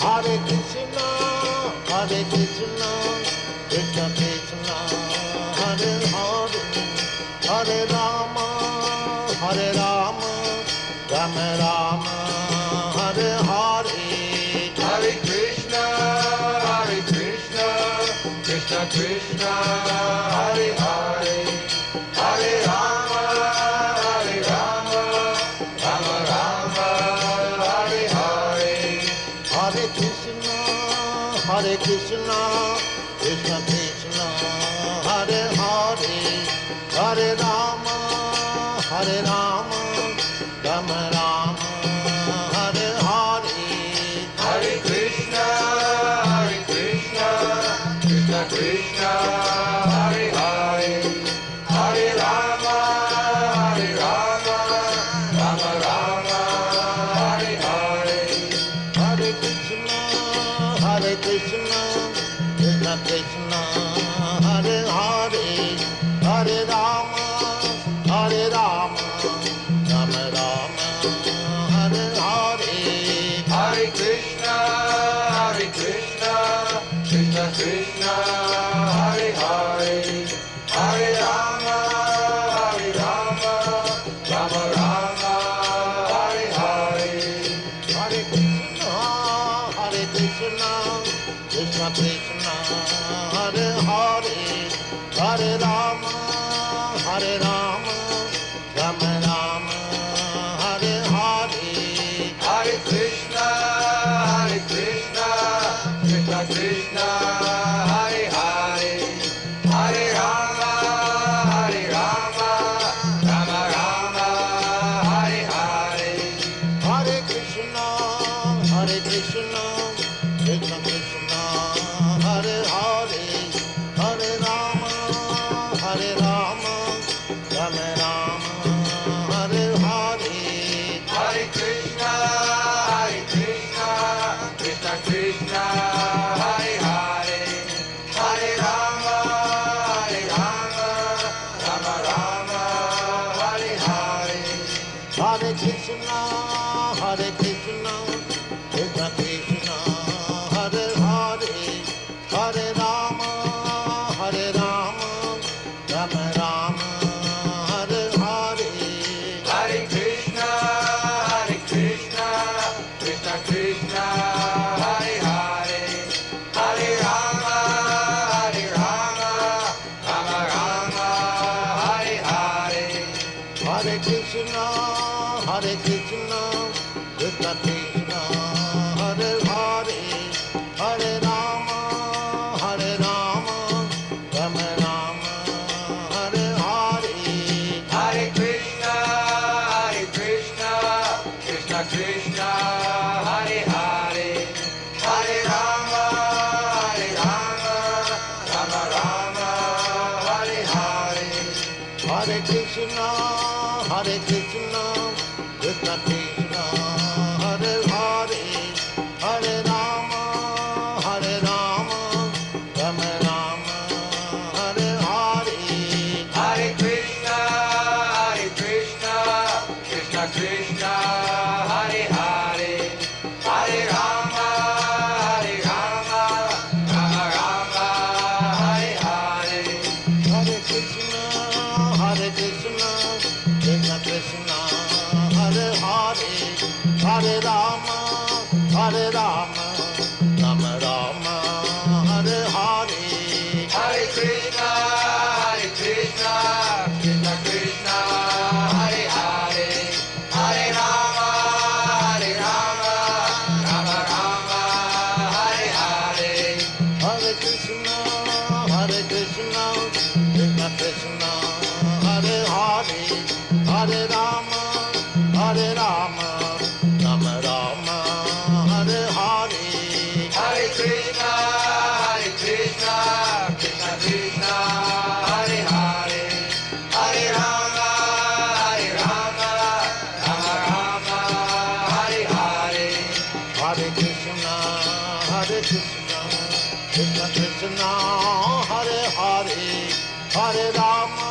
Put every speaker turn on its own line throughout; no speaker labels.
Hare Krishna, Krishna Krishna, Hare Hare, Hare Rama, Rama Rama, Hare Hare.
Hare Krishna, Krishna Krishna, Hare Hare, Hare Rama, Rama Rama, Hare Hare.
Hare Krishna, Krishna Krishna, Hare Hare, Hare Rama, Rama Rama, Hare Hare.
Hare Krishna, Krishna Krishna, Hare Hare, Hare Rama, Rama Rama, Hare Hare.
Hare Krishna, Krishna Krishna, Hare Hare, Hare Rama, Rama Rama, Hare Hare.
Hare Krishna, Krishna Krishna, Hare Hare, Hare Rama, Rama Rama, Hare Hare.
Hare Krishna, Krishna Krishna, Hare Hare, Hare Rama, Rama Rama, Hare Hare.
Hare Krishna, Krishna Krishna, Hare Hare, Hare Rama, Rama Rama, Hare Hare.
Hare Krishna, Krishna Krishna, Hare Hare, Hare Rama, Rama Rama, Hare Hare.
Hare Krishna, Krishna Krishna, Hare Hare, Hare Rama, Rama Rama, Hare Hare.
Hare Krishna, Krishna Krishna, Hare Hare, Hare Rama, Rama Rama, Hare Hare.
Hare Krishna, Krishna Krishna, Hare Hare, Hare Rama, Rama Rama, Hare Hare.
Hare Krishna, Krishna Krishna, Hare Hare, Hare Rama, Rama Rama, Hare Hare.
Hare Krishna, Krishna Krishna, Hare Hare, Hare Rama, Rama Rama, Hare Hare.
Hare Krishna, Krishna Krishna, Hare Hare, Hare Rama, Rama Rama, Hare Hare.
Hare Krishna, Krishna Krishna, Hare Hare, Hare Rama, Rama Rama, Hare Hare.
Hare Krishna, Krishna Krishna, Hare Hare, Hare Rama, Rama Rama, Hare Hare.
Hare Krishna, Krishna Krishna, Hare Hare, Hare Rama, Rama Rama, Hare Hare.
Hare Krishna, Krishna Krishna, Hare Hare, Hare Rama, Rama Rama, Hare Hare.
Hare Krishna, Krishna Krishna, Hare Hare, Hare Rama, Rama Rama, Hare Hare.
Hare Krishna, Krishna Krishna, Hare Hare, Hare Rama,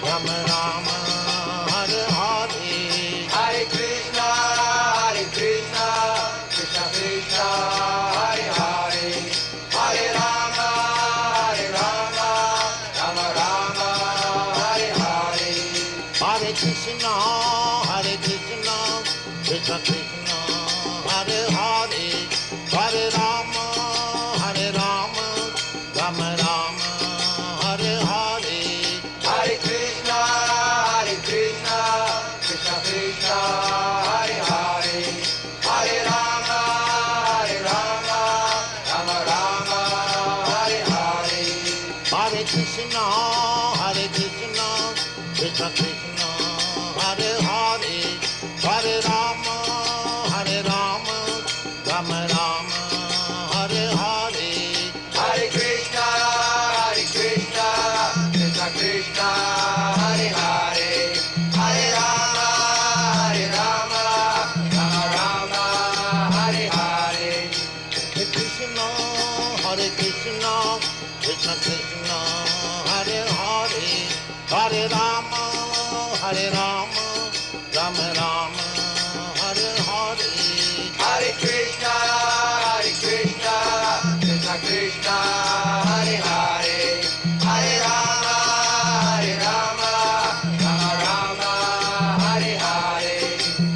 Rama Rama, Hare Hare.
Hare Krishna,
Hare Hare, Hare Rama, Hare Rama, Rama Rama, Hare Hare.
Hare Krishna, Krishna Krishna, Hare Hare, Hare Rama, Rama Rama, Hare Hare.
Hare Krishna, Krishna Krishna, Hare Hare, Hare Rama, Rama Rama, Hare Hare.
Hare Krishna, Krishna Krishna, Hare Hare, Hare Rama, Rama Hare Hare.
Hare Krishna, Krishna Krishna, Hare Hare, Hare Rama, Rama Rama, Hare Hare.
Hare Krishna, Krishna Krishna, Hare Hare, Hare Rama, Rama Hare Hare.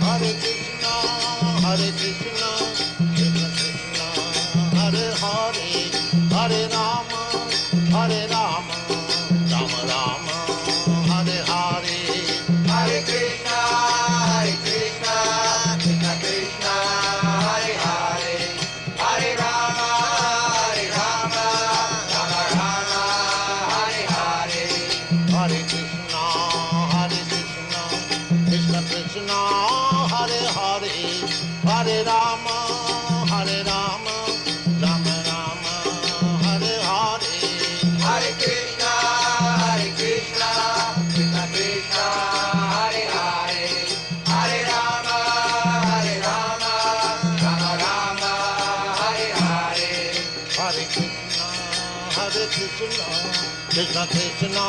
Hare Krishna, Krishna Krishna, Hare Hare, Hare Rama, Rama Rama, Hare Hare.
Hare Krishna, Krishna Krishna, Hare Hare, Hare Rama, Rama Hare Hare.
Hare Krishna, Krishna Krishna, Hare Hare, Hare Rama, Rama Rama, Hare Hare.
Hare Krishna, Krishna Krishna, Hare Hare, Hare Rama, Rama Hare Hare.
Hare Krishna, Krishna Krishna,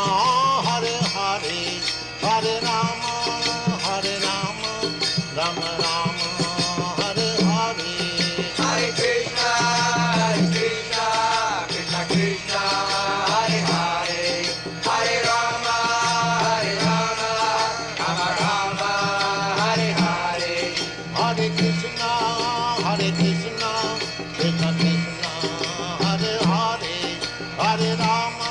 Hare Hare, Hare Rama, Rama Rama, Hare Hare.
Hare Krishna, Krishna Krishna, Hare Hare, Hare Rama, Rama Hare Hare.
Hare Krishna, Krishna Krishna, Hare Hare, Hare Rama,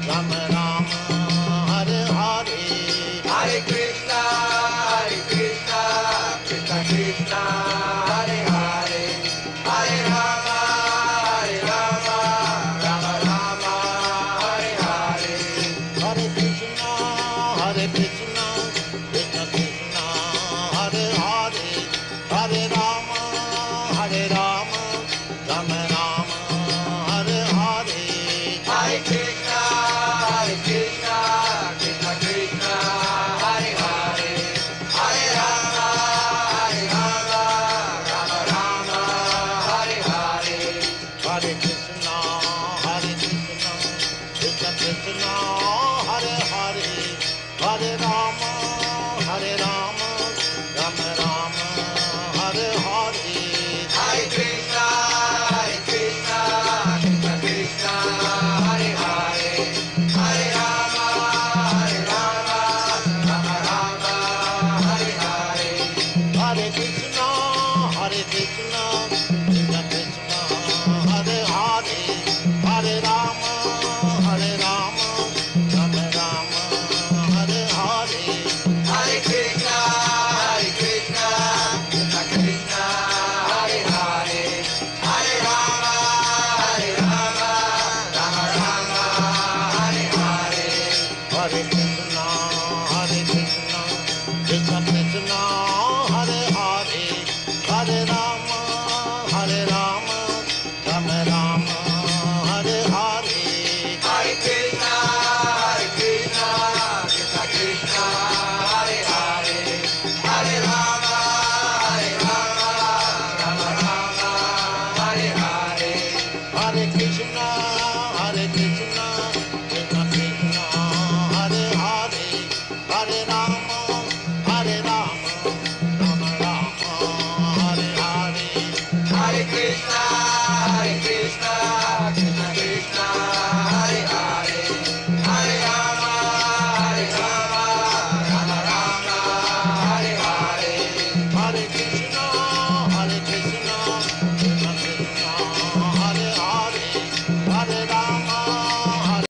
Rama Rama, Hare Hare.
Hare Krishna, Krishna Krishna, Hare Hare, Hare Rama, Rama Hare Hare.
Hare Krishna, Krishna Krishna, Hare Hare, Hare Rama, Rama Rama, Hare Hare.
Hare Krishna, Krishna Krishna, Hare Hare, Hare Rama, Rama Hare Hare.
Hare Krishna, Krishna Krishna, Hare Hare, Hare Rama, Rama Rama, Hare Hare.
Hare Krishna, Krishna Krishna, Hare Hare, Hare Rama, Rama Hare Hare.
Hare Krishna, Krishna